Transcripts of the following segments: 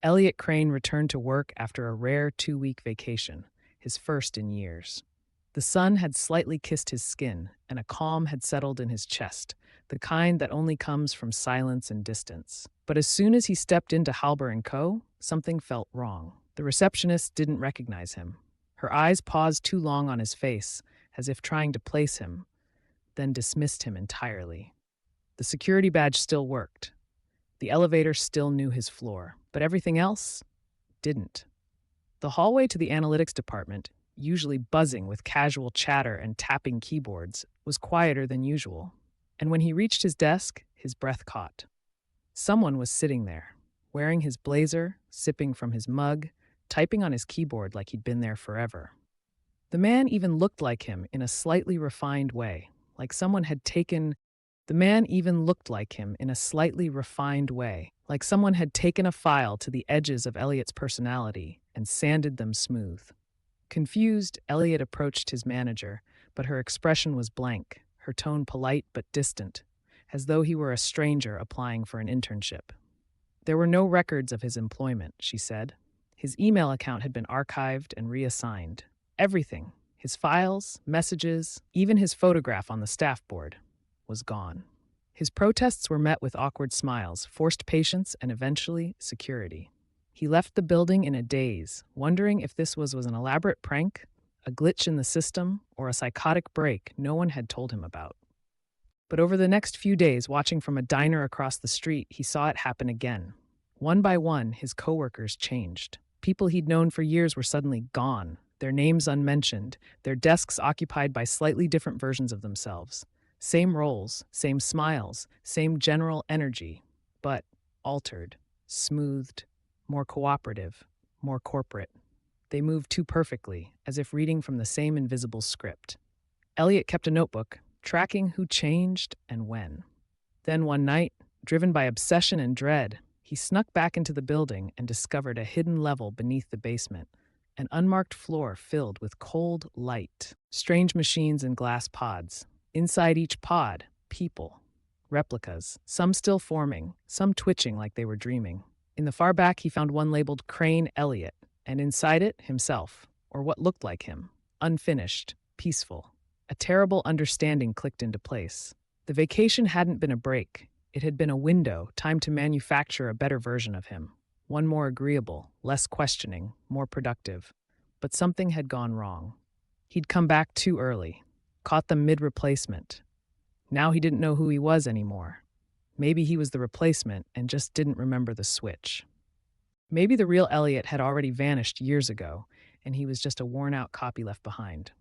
Elliot Crane returned to work after a rare 2-week vacation, his first in years. The sun had slightly kissed his skin, and a calm had settled in his chest, the kind that only comes from silence and distance. But as soon as he stepped into Halber & Co., something felt wrong. The receptionist didn't recognize him. Her eyes paused too long on his face, as if trying to place him, then dismissed him entirely. The security badge still worked. The elevator still knew his floor, but everything else didn't. The hallway to the analytics department, usually buzzing with casual chatter and tapping keyboards, was quieter than usual. And when he reached his desk, his breath caught. Someone was sitting there, wearing his blazer, sipping from his mug, typing on his keyboard like he'd been there forever. The man even looked like him in a slightly refined way, like someone had taken The man even looked like him in a slightly refined way, like someone had taken a file to the edges of Elliot's personality and sanded them smooth. Confused, Elliot approached his manager, but her expression was blank, her tone polite but distant, as though he were a stranger applying for an internship. There were no records of his employment, she said. His email account had been archived and reassigned. Everything, his files, messages, even his photograph on the staff board, was gone. His protests were met with awkward smiles, forced patience, and eventually security. He left the building in a daze, wondering if this was an elaborate prank, a glitch in the system, or a psychotic break no one had told him about. But over the next few days, watching from a diner across the street, he saw it happen again. One by one, his coworkers changed. People he'd known for years were suddenly gone, their names unmentioned, their desks occupied by slightly different versions of themselves. Same roles, same smiles, same general energy, but altered, smoothed, more cooperative, more corporate. They moved too perfectly, as if reading from the same invisible script. Elliot kept a notebook, tracking who changed and when. Then one night, driven by obsession and dread, he snuck back into the building and discovered a hidden level beneath the basement, an unmarked floor filled with cold light, strange machines and glass pods. Inside each pod, people, replicas, some still forming, some twitching like they were dreaming. In the far back, he found one labeled Crane Elliot, and inside it, himself, or what looked like him, unfinished, peaceful. A terrible understanding clicked into place. The vacation hadn't been a break. It had been a window, time to manufacture a better version of him. One more agreeable, less questioning, more productive. But something had gone wrong. He'd come back too early. Caught them mid-replacement. Now he didn't know who he was anymore. Maybe he was the replacement and just didn't remember the switch. Maybe the real Elliot had already vanished years ago, and he was just a worn-out copy left behind.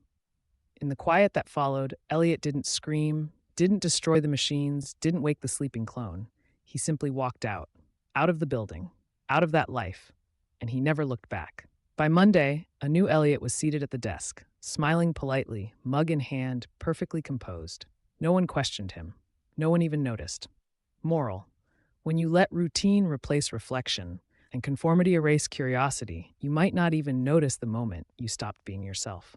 In the quiet that followed, Elliot didn't scream, didn't destroy the machines, didn't wake the sleeping clone. He simply walked out of the building, out of that life, and he never looked back. By Monday, a new Elliot was seated at the desk, smiling politely, mug in hand, perfectly composed. No one questioned him. No one even noticed. Moral: when you let routine replace reflection and conformity erase curiosity, you might not even notice the moment you stopped being yourself.